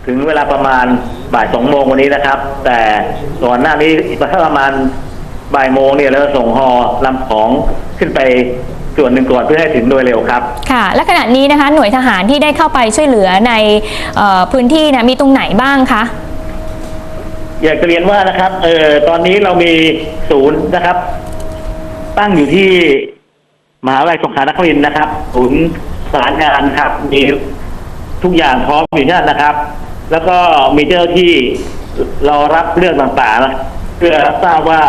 ถึงเวลาประมาณบ่าย2 โมงวันนี้นะครับแต่ก่อนหน้านี้ประมาณบ่ายโมงเนี่ยเราส่งฮอลำของขึ้นไปส่วนหนึ่งก่อนเพื่อให้ถึงโดยเร็วครับค่ะและขณะนี้นะคะหน่วยทหารที่ได้เข้าไปช่วยเหลือในพื้นที่นะมีตรงไหนบ้างคะอยากจะเรียนว่านะครับตอนนี้เรามีศูนย์นะครับตั้งอยู่ที่มหาวิทยาลัยสงขลานครินทร์นะครับศูนย์ประสานงานครับมีทุกอย่างพร้อมอยู่ที่นั่นนะครับแล้วก็มีเจ้าที่รอรับเรื่องต่างๆเพื่อทราบว่า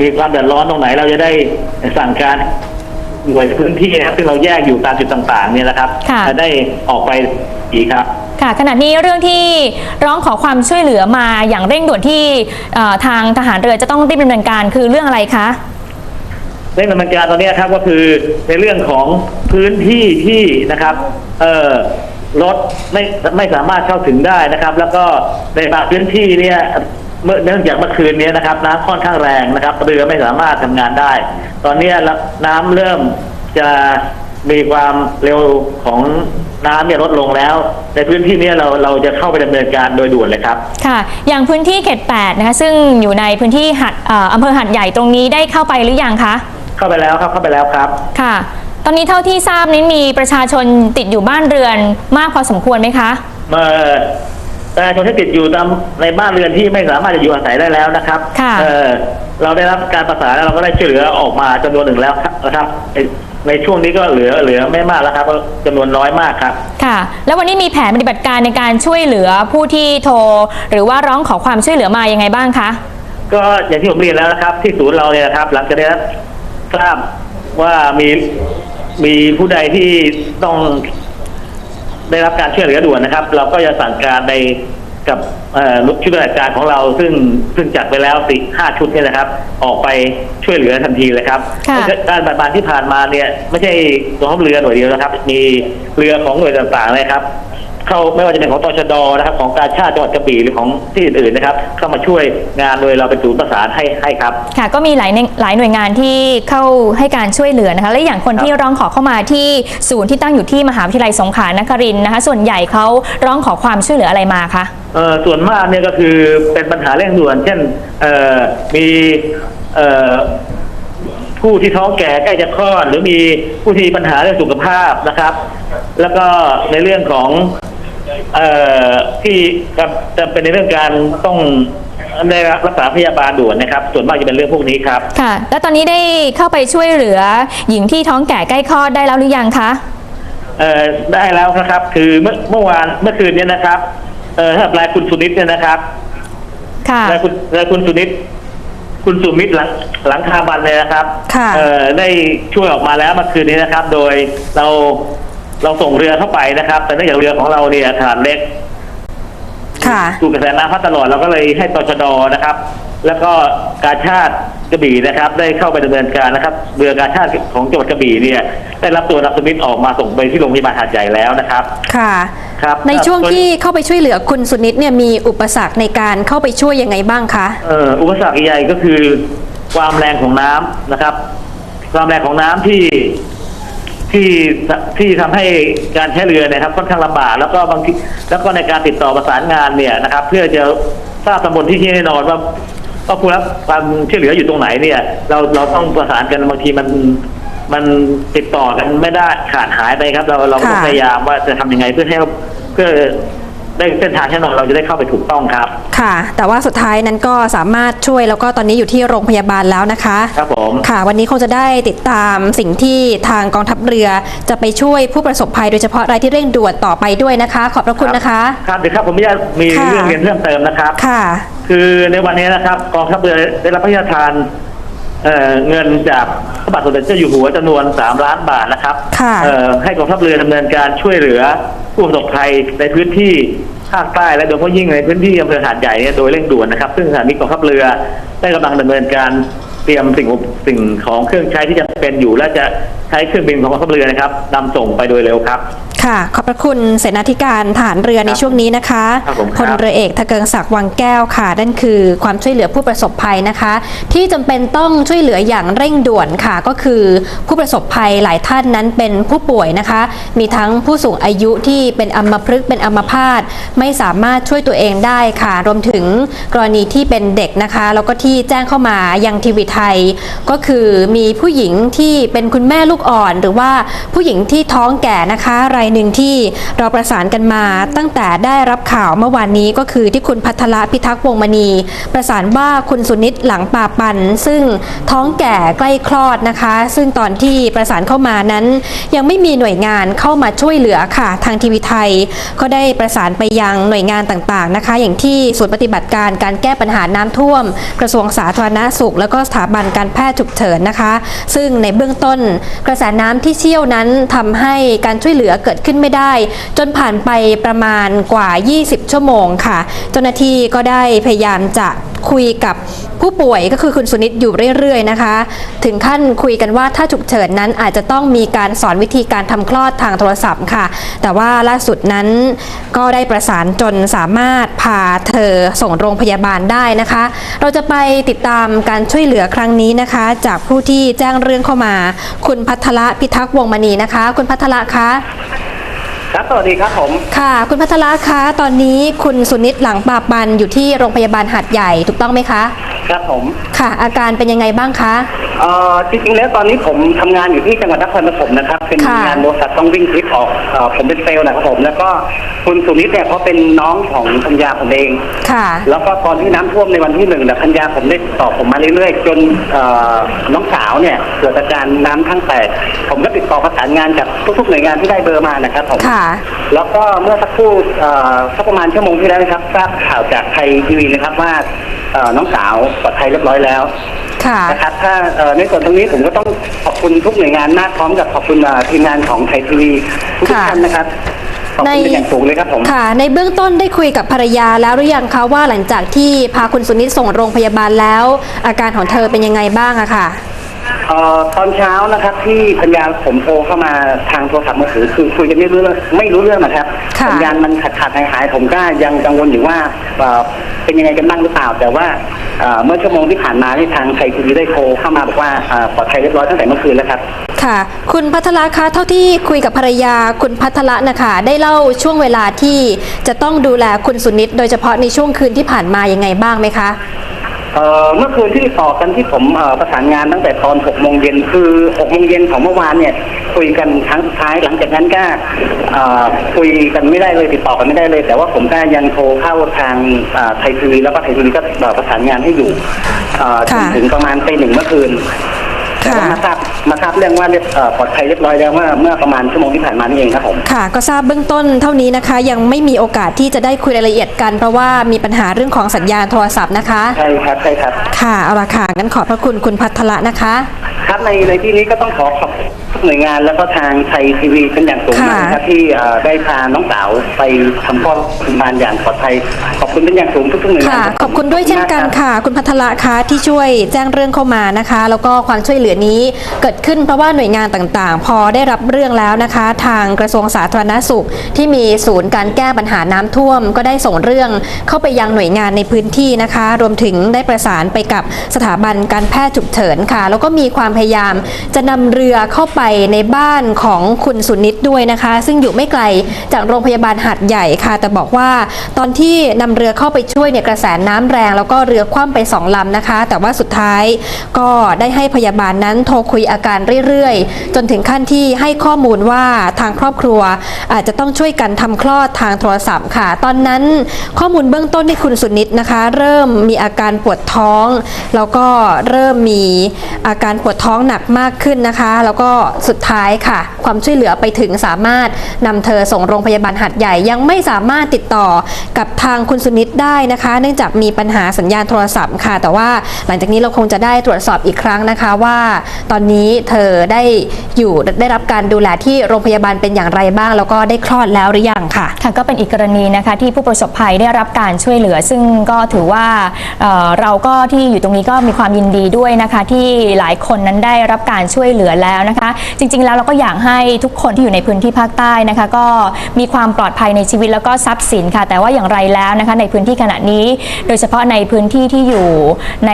มีความเดือดร้อนตรงไหนเราจะได้สั่งการหน่วยพื้นที่นะครับซึ่งเราแยกอยู่ตามจุดต่างๆเนี่ยนะครับจะได้ออกไปอีกครับค่ะขณะนี้เรื่องที่ร้องขอความช่วยเหลือมาอย่างเร่งด่วนที่ทางทหารเรือจะต้องรีบดำเนินการคือเรื่องอะไรคะเร่งดำเนินการตอนนี้ครับก็คือในเรื่องของพื้นที่ที่นะครับรถไม่สามารถเข้าถึงได้นะครับแล้วก็ในบางพื้นที่เนี่ยเนื่องจากเมื่อคืนนี้นะครับน้ำค่อนข้างแรงนะครับเรือไม่สามารถทำงานได้ตอนนี้น้ำเริ่มจะมีความเร็วของน้ำเนี่ยลดลงแล้วในพื้นที่นี้เราจะเข้าไปดำเนินการโดยด่วนเลยครับค่ะอย่างพื้นที่เขต8นะคะซึ่งอยู่ในพื้นที่อำเภอหัดใหญ่ตรงนี้ได้เข้าไปหรือยังคะเข้าไปแล้วครับเข้าไปแล้วครับค่ะตอนนี้เท่าที่ทราบนี้มีประชาชนติดอยู่บ้านเรือนมากพอสมควรไหมคะประชาชนที่ติดอยู่ตามในบ้านเรือนที่ไม่สามารถจะอยู่อาศัยได้แล้วนะครับเราได้รับการประสานแล้วเราก็ได้ช่วยเหลือออกมาจำนวนหนึ่งแล้วนะครับในช่วงนี้ก็เหลือไม่มากแล้วครับจำนวนน้อยมากครับค่ะแล้ววันนี้มีแผนปฏิบัติการในการช่วยเหลือผู้ที่โทรหรือว่าร้องขอความช่วยเหลือมายังไงบ้างคะก็อย่างที่ผมเรียนแล้วนะครับที่ศูนย์เราเนี่ยนะครับหลังจากได้ทราบว่ามีผู้ใดที่ต้องได้รับการช่วยเหลือด่วนนะครับเราก็จะสั่งการในกับชุดปฏิบัติการของเราซึ่งจัดไปแล้ว5 ชุดเนี่ยนะครับออกไปช่วยเหลือทันทีเลยครับการปฏิบัติที่ผ่านมาเนี่ยไม่ใช่กองทัพเรือหน่วยเดียวนะครับมีเรือของหน่วยต่างๆเลยครับเข้าไม่ว่าจะเป็นของตชด.นะครับของการชาติจังหวัดกระบี่หรือของที่อื่นๆนะครับเข้ามาช่วยงานโดยเราเป็นศูนย์ประสานให้ครับค่ะก็มีหลายหน่วยงานที่เข้าให้การช่วยเหลือนะคะและอย่างคนที่ร้องขอเข้ามาที่ศูนย์ที่ตั้งอยู่ที่มหาวิทยาลัยสงขลานครินทร์นะคะส่วนใหญ่เขาร้องขอความช่วยเหลืออะไรมาคะส่วนมากเนี่ยก็คือเป็นปัญหาเร่งด่วนเช่นมีผู้ที่ท้องแก่ใกล้จะคลอดหรือมีผู้ที่มีปัญหาเรื่องสุขภาพนะครับแล้วก็ในเรื่องของที่จะเป็นในเรื่องการต้องได้รักษาพยาบาลด่วนนะครับส่วนมากจะเป็นเรื่องพวกนี้ครับค่ะแล้วตอนนี้ได้เข้าไปช่วยเหลือหญิงที่ท้องแก่ใกล้คลอดได้แล้วหรือยังคะได้แล้วนะครับคือเมื่อคืนนี้นะครับถ้ารายคุณสุนิตเนี่ยนะครับค่ะรายคุณสุนิตคุณสุมิตรหลังคาบันเลยนะครับได้ช่วยออกมาแล้วเมื่อคืนนี้นะครับโดยเราส่งเรือเข้าไปนะครับแต่เนื่องจากเรือของเราเนี่ยขนาดเล็กถูกกระแสน้ำพัดตลอดเราก็เลยให้ตชด.นะครับแล้วก็กาชาติกระบี่นะครับได้เข้าไปดำเนินการนะครับเรือกาชาติของจังหวัดกระบี่เนี่ยได้รับตัวนายสุมิตรออกมาส่งไปที่โรงพยาบาลหาดใหญ่แล้วนะครับค่ะครับในช่วงที่เข้าไปช่วยเหลือคุณสุนิตเนี่ยมีอุปสรรคในการเข้าไปช่วยยังไงบ้างคะอุปสรรคใหญ่ก็คือความแรงของน้ำนะครับความแรงของน้ำที่ทำให้การใช้เรือนะครับค่อนข้างลำบากแล้วก็บางทีแล้วก็ในการติดต่อประสานงานเนี่ยนะครับเพื่อจะทราบตำบลที่แน่นอนว่าผู้รับความช่วยเหลืออยู่ตรงไหนเนี่ยเราต้องประสานกันบางทีมันติดต่อกันไม่ได้ขาดหายไปครับเราต้องพยายามว่าจะทำยังไงเพื่อได้เส้นทางแน่นอนเราจะได้เข้าไปถูกต้องครับค่ะแต่ว่าสุดท้ายนั้นก็สามารถช่วยแล้วก็ตอนนี้อยู่ที่โรงพยาบาลแล้วนะคะครับผมค่ะวันนี้คงจะได้ติดตามสิ่งที่ทางกองทัพเรือจะไปช่วยผู้ประสบภัยโดยเฉพาะรายที่เร่งด่วนต่อไปด้วยนะคะขอบพระคุณนะคะครับเดี๋ยวครับผมมีเรื่องเรียนเพิ่มเติมนะครับค่ะคือในวันนี้นะครับกองทัพเรือได้รับพระราชทานเงินจากพระบาทสมเด็จเจ้าอยู่หัวจำนวน3 ล้านบาทนะครับให้กองทัพเรือดำเนินการช่วยเหลือผู้ประสบภัยในพื้นที่ภาคใต้และโดยเฉพาะยิ่งในพื้นที่อำเภอหาดใหญ่เนี่ยโดยเร่งด่วนนะครับซึ่งสถานีกองทัพเรือได้กำลังดำเนินการเตรียมสิ่งของเครื่องใช้ที่จะเป็นอยู่และจะใช้เครื่องบินของกองทัพเรือนะครับนำส่งไปโดยเร็วครับ ค่ะขอบพระคุณเสนาธิการทหารเรือในช่วงนี้นะคะ ครับผมครับ พลเรือเอกทะเกิงศักดิ์วังแก้วค่ะนั่นคือความช่วยเหลือผู้ประสบภัยนะคะ ที่จำเป็นต้องช่วยเหลืออย่างเร่งด่วนค่ะก็คือผู้ประสบภัยหลายท่านนั้นเป็นผู้ป่วยนะคะ มีทั้งผู้สูงอายุที่เป็นอัมพฤกษ์เป็นอัมพาตไม่สามารถช่วยตัวเองได้ค่ะรวมถึงกรณีที่เป็นเด็กนะคะแล้วก็ที่แจ้งเข้ามายังทีวีไทย ก็คือมีผู้หญิงที่เป็นคุณแม่ลูกอ่อน หรือว่าผู้หญิงที่ท้องแก่นะคะรายหนึ่งที่เราประสานกันมาตั้งแต่ได้รับข่าวเมื่อวานนี้ก็คือที่คุณภัทรพิทักษ์วงศ์มณีประสานว่าคุณสุนิตหลังป่าปันซึ่งท้องแก่ใกล้คลอดนะคะ ซึ่งตอนที่ประสานเข้ามานั้น ยังไม่มีหน่วยงานเข้ามาช่วยเหลือค่ะทางทีวีไทย ก็ได้ประสานไปยังหน่วยงานต่างๆนะคะ อย่างที่ศูนย์ปฏิบัติการการแก้ปัญหาน้ำท่วม กระทรวงสาธารณสุข แล้วก็สถาบันการแพทย์ฉุกเฉินนะคะ ซึ่งในเบื้องต้นกระแสน้ำที่เชี่ยวนั้นทำให้การช่วยเหลือเกิดขึ้นไม่ได้ จนผ่านไปประมาณกว่า 20 ชั่วโมงค่ะ เจ้าหน้าที่ก็ได้พยายามจะคุยกับผู้ป่วยก็คือคุณสุนิตอยู่เรื่อยๆนะคะ ถึงขั้นคุยกันว่าถ้าฉุกเฉินนั้นอาจจะต้องมีการสอนวิธีการทำคลอดทางโทรศัพท์ค่ะ แต่ว่าล่าสุดนั้นก็ได้ประสานจนสามารถพาเธอส่งโรงพยาบาลได้นะคะ เราจะไปติดตามการช่วยเหลือครั้งนี้นะคะ จากผู้ที่แจ้งเรื่องเข้ามา คุณภัทรพิทักษ์วงศ์มณีนะคะ คุณภัทรคะ ครับสวัสดีครับผม ค่ะ คุณภัทรคะตอนนี้คุณสุนิตหลังป่าปันอยู่ที่โรงพยาบาลหาดใหญ่ถูกต้องไหมคะ ครับผม ค่ะ อาการเป็นยังไงบ้างคะ จริงๆแล้วตอนนี้ผมทำงานอยู่ที่จังหวัดนครปฐมนะครับเป็น ค่ะ งานบริษัทต้องวิ่งทริปออกผมเป็นเซลล์นะครับผมแล้วก็คุณสุนิตเนี่ยเขาเป็นน้องของพัญญาผมเอง ค่ะ แล้วก็ตอนที่น้ำท่วมในวันที่1เนี่ยพัญญาผมได้ตอบผมมาเรื่อยๆจนน้องสาวเนี่ยเกิดอาการน้ำข้างแตกผมก็ติดต่อประสานงานจากทุกๆหน่วยงานที่ได้เบอร์มานะครับผม ค่ะ แล้วก็เมื่อสักครู่สักประมาณชั่วโมงที่แล้วนะครับทราบข่าวจากไทยทีวีนะครับว่าน้องสาวปลอดภัยเรียบร้อยแล้ว ค่ะ นะครับถ้าในส่วนตรงนี้ผมก็ต้องขอบคุณทุกหน่วยงานมากพร้อมกับขอบคุณทีมงานของไทยทีวีทุกท่านนะครับขอบคุณเป็นอย่างสูงเลยครับผม ค่ะ ในเบื้องต้นได้คุยกับภรรยาแล้วหรือยังคะว่าหลังจากที่พาคุณสุนิตส่งโรงพยาบาลแล้ว อาการของเธอเป็นยังไงบ้างอะค่ะ ตอนเช้านะครับที่พัญญาผมโทรเข้ามาทางโทรศัพท์มือถือคือคุยกันไม่รู้เรื่องนะครับ ค่ะ สัญญาณมันขาดหายผมก็ยังกังวลอยู่ว่าเป็นยังไงกันบ้างหรือเปล่าแต่ว่าเมื่อชั่วโมงที่ผ่านมาที่ทางไทยทีวีได้โทรเข้ามาบอกว่าปลอดภัยเรียบร้อยตั้งแต่เมื่อคืนแล้วครับ ค่ะ คุณภัทรคะเท่าที่คุยกับภรรยาคุณภัทรนะคะได้เล่าช่วงเวลาที่จะต้องดูแลคุณสุนิตโดยเฉพาะในช่วงคืนที่ผ่านมายังไงบ้างไหมคะ เมื่อคืนที่ต่อกันที่ผมประสานงานตั้งแต่ตอน6 โมงเย็นคือ6 โมงเย็นของเมื่อวานเนี่ยคุยกันครั้งสุดท้ายหลังจากนั้นก็คุยกันไม่ได้เลยติดต่อกันไม่ได้เลย แต่ว่าผมก็ยังโทรเข้าทางไทยทีวีแล้วก็ไทยทีวีก็ประสานงานให้อยู่จนถึงประมาณตี 1เมื่อคืนแต่ว่ามาทราบเรื่องว่าปลอดภัยเรียบร้อยแล้วเมื่อประมาณชั่วโมงที่ผ่านมานี่เองครับผม ค่ะ ก็ทราบเบื้องต้นเท่านี้นะคะ ยังไม่มีโอกาสที่จะได้คุยรายละเอียดกันเพราะว่ามีปัญหาเรื่องของสัญญาณโทรศัพท์นะคะ ใช่ครับใช่ครับ ค่ะเอาละค่ะงั้นขอบพระคุณคุณภัทรนะคะ ครับในที่นี้ก็ต้องขอบคุณทุกหน่วยงานแล้วก็ทางไทยทีวีเป็นอย่างสูงมากนะครับที่ได้พาน้องสาวไปทำคลอดบานอย่างปลอดภัยขอบคุณเป็นอย่างสูงทุกหน่วยงาน ค่ะ รับ ขอบคุณด้วยเช่นกันค่ะ คุณภัทรคะที่ช่วยแจ้งเรื่องเข้ามานะคะ แล้วก็ความช่วยเหลือนี้เกิดขึ้นเพราะว่าหน่วยงานต่างๆ พอได้รับเรื่องแล้วนะคะ ทางกระทรวงสาธารณสุข ที่มีศูนย์การแก้ปัญหาน้ำท่วม ก็ได้ส่งเรื่องเข้าไปยังหน่วยงานในพื้นที่นะคะ รวมถึงได้ประสานไปกับสถาบันการแพทย์ฉุกเฉินค่ะ แล้วก็มีความพยายามจะนำเรือเข้าไปในบ้านของคุณสุนิตด้วยนะคะ ซึ่งอยู่ไม่ไกลจากโรงพยาบาลหาดใหญ่ค่ะ แต่บอกว่าตอนที่นำเรือเข้าไปช่วยเนี่ยกระแสน้ำแรงแล้วก็เรือคว่ำไป2 ลำนะคะ แต่ว่าสุดท้ายก็ได้ให้พยาบาลนั้นโทรคุยอาการเรื่อยๆจนถึงขั้นที่ให้ข้อมูลว่าทางครอบครัวอาจจะต้องช่วยกันทำคลอดทางโทรศัพท์ค่ะ ตอนนั้นข้อมูลเบื้องต้นที่คุณสุนิตนะคะ เริ่มมีอาการปวดท้อง แล้วก็เริ่มมีอาการปวดท้องหนักมากขึ้นนะคะ แล้วก็สุดท้ายค่ะ ความช่วยเหลือไปถึงสามารถนำเธอส่งโรงพยาบาลหาดใหญ่ยังไม่สามารถติดต่อกับทางคุณสุนิตได้นะคะ เนื่องจากมีปัญหาสัญญาณโทรศัพท์ค่ะ แต่ว่าหลังจากนี้เราคงจะได้ตรวจสอบอีกครั้งนะคะว่าตอนนี้เธอได้รับการดูแลที่โรงพยาบาลเป็นอย่างไรบ้าง แล้วก็ได้คลอดแล้วหรือยังค่ะ ค่ะก็เป็นอีกกรณีนะคะที่ผู้ประสบภัยได้รับการช่วยเหลือ ซึ่งก็ถือว่าเราก็ที่อยู่ตรงนี้ก็มีความยินดีด้วยนะคะที่หลายคนนั้นได้รับการช่วยเหลือแล้วนะคะ จริงๆแล้วเราก็อยากให้ทุกคนที่อยู่ในพื้นที่ภาคใต้นะคะก็มีความปลอดภัยในชีวิตแล้วก็ทรัพย์สินค่ะแต่ว่าอย่างไรแล้วนะคะในพื้นที่ขณะนี้โดยเฉพาะในพื้นที่ที่อยู่ใน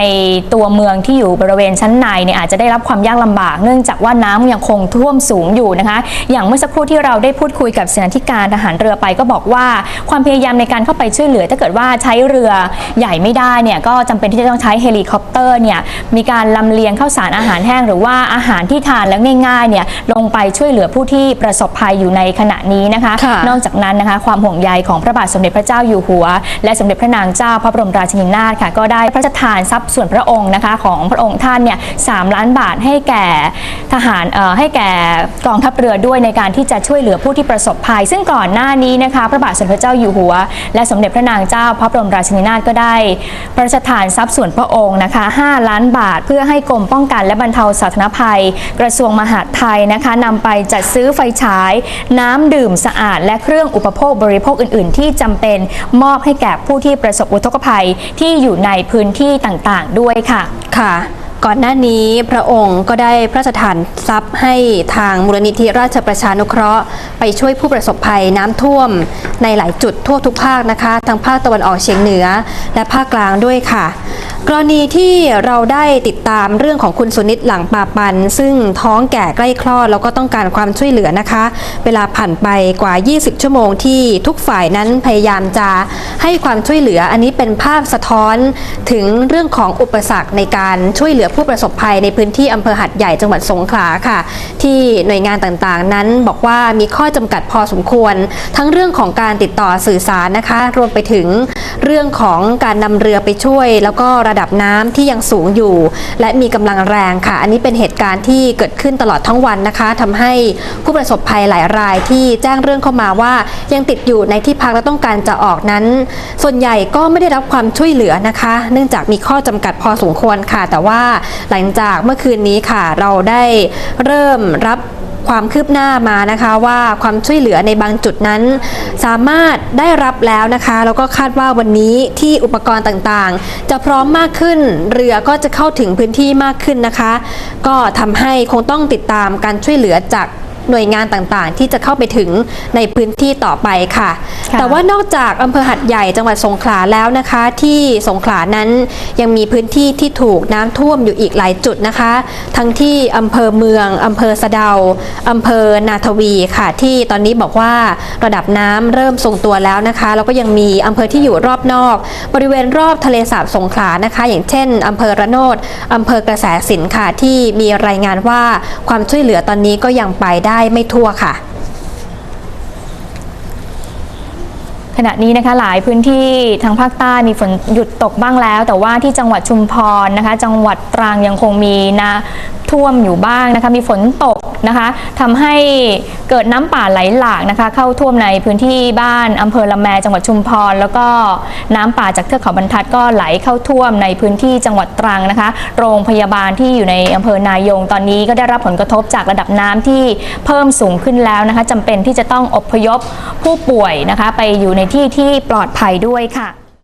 ตัวเมืองที่อยู่บริเวณชั้นในเนี่ยอาจจะได้รับความยากลำบากเนื่องจากว่าน้ำยังคงท่วมสูงอยู่นะคะอย่างเมื่อสักครู่ที่เราได้พูดคุยกับเสนาธิการทหารเรือไปก็บอกว่าความพยายามในการเข้าไปช่วยเหลือถ้าเกิดว่าใช้เรือใหญ่ไม่ได้เนี่ยก็จำเป็นที่จะต้องใช้เฮลิคอปเตอร์เนี่ยมีการลำเลียงข้าวสารอาหารแห้งหรือว่าอาหารที่ทานแล้วง่ายๆเนี่ยลงไปช่วยเหลือผู้ที่ประสบภัยอยู่ในขณะนี้นะคะ นอกจากนั้นนะคะความห่วงใยของพระบาทสมเด็จพระเจ้าอยู่หัวและสมเด็จพระนางเจ้าพระบรมราชินีนาถค่ะก็ได้พระราชทานทรัพย์ส่วนพระองค์นะคะของพระองค์ท่านเนี่ย3 ล้านบาทให้แก่ทหารให้แก่กองทัพเรือด้วยในการที่จะช่วยเหลือผู้ที่ประสบภัยซึ่งก่อนหน้านี้นะคะพระบาทสมเด็จพระเจ้าอยู่หัวและสมเด็จพระนางเจ้าพระบรมราชินีนาถก็ได้พระราชทานทรัพย์ส่วนพระองค์นะคะ5 ล้านบาทเพื่อให้กรมป้องกันและบรรเทาสาธารณภัยกระทรวงมหาดไทยนะคะนำไปจัดซื้อไฟฉายน้ำดื่มสะอาดและเครื่องอุปโภคบริโภคอื่นๆที่จำเป็นมอบให้แก่ผู้ที่ประสบอุทกภัยที่อยู่ในพื้นที่ต่างๆด้วยค่ะค่ะก่อนหน้านี้พระองค์ก็ได้พระราชทานทรัพย์ให้ทางมูลนิธิราชประชานุเคราะห์ไปช่วยผู้ประสบภัยน้ำท่วมในหลายจุดทั่วทุกภาคนะคะทั้งภาคตะวันออกเฉียงเหนือและภาคกลางด้วยค่ะกรณีที่เราได้ติดตามเรื่องของคุณสุนิตหลังปาปันซึ่งท้องแก่ใกล้คลอดแล้วก็ต้องการความช่วยเหลือนะคะเวลาผ่านไปกว่า20 ชั่วโมงที่ทุกฝ่ายนั้นพยายามจะให้ความช่วยเหลืออันนี้เป็นภาพสะท้อนถึงเรื่องของอุปสรรคในการช่วยเหลือผู้ประสบภัยในพื้นที่อำเภอหัดใหญ่จังหวัดสงขลาค่ะที่หน่วยงานต่างๆนั้นบอกว่ามีข้อจำกัดพอสมควรทั้งเรื่องของการติดต่อสื่อสารนะคะรวมไปถึงเรื่องของการนำเรือไปช่วยแล้วก็ระดับน้ำที่ยังสูงอยู่และมีกำลังแรงค่ะอันนี้เป็นเหตุการณ์ที่เกิดขึ้นตลอดทั้งวันนะคะทำให้ผู้ประสบภัยหลายรายที่แจ้งเรื่องเข้ามาว่ายังติดอยู่ในที่พักและต้องการจะออกนั้นส่วนใหญ่ก็ไม่ได้รับความช่วยเหลือนะคะเนื่องจากมีข้อจำกัดพอสมควรค่ะแต่ว่าหลังจากเมื่อคืนนี้ค่ะเราได้เริ่มรับความคืบหน้ามานะคะว่าความช่วยเหลือในบางจุดนั้นสามารถได้รับแล้วนะคะแล้วก็คาดว่าวันนี้ที่อุปกรณ์ต่างๆจะพร้อมมากขึ้นเรือก็จะเข้าถึงพื้นที่มากขึ้นนะคะก็ทำให้คงต้องติดตามการช่วยเหลือจากหน่วยงานต่างๆที่จะเข้าไปถึงในพื้นที่ต่อไปค่ะแต่ว่านอกจากอำเภอหัดใหญ่จังหวัดสงขลาแล้วนะคะที่สงขลานั้นยังมีพื้นที่ที่ถูกน้ำท่วมอยู่อีกหลายจุดนะคะทั้งที่อำเภอเมืองอำเภอสะเดาอำเภอนาทวีค่ะที่ตอนนี้บอกว่าระดับน้ำเริ่มทรงตัวแล้วนะคะแล้วก็ยังมีอำเภอที่อยู่รอบนอกบริเวณรอบทะเลสาบสงขลานะคะอย่างเช่นอำเภอระโนดอำเภอกระแสสินค่ะที่มีรายงานว่าความช่วยเหลือตอนนี้ก็ยังไปได้ไม่ทั่วค่ะขณะนี้นะคะหลายพื้นที่ทางภาคใต้มีฝนหยุดตกบ้างแล้วแต่ว่าที่จังหวัดชุมพรนะคะจังหวัดตรังยังคงมีน้ำท่วมอยู่บ้างนะคะมีฝนตกนะคะทำให้เกิดน้ำป่าไหลหลากนะคะเข้าท่วมในพื้นที่บ้านอำเภอละแมจังหวัดชุมพรแล้วก็น้ำป่าจากเทือกเขาบรรทัดก็ไหลเข้าท่วมในพื้นที่จังหวัดตรังนะคะโรงพยาบาลที่อยู่ในอำเภอนายงตอนนี้ก็ได้รับผลกระทบจากระดับน้ำที่เพิ่มสูงขึ้นแล้วนะคะจำเป็นที่จะต้องอพยพผู้ป่วยนะคะไปอยู่ในที่ที่ปลอดภัยด้วยค่ะ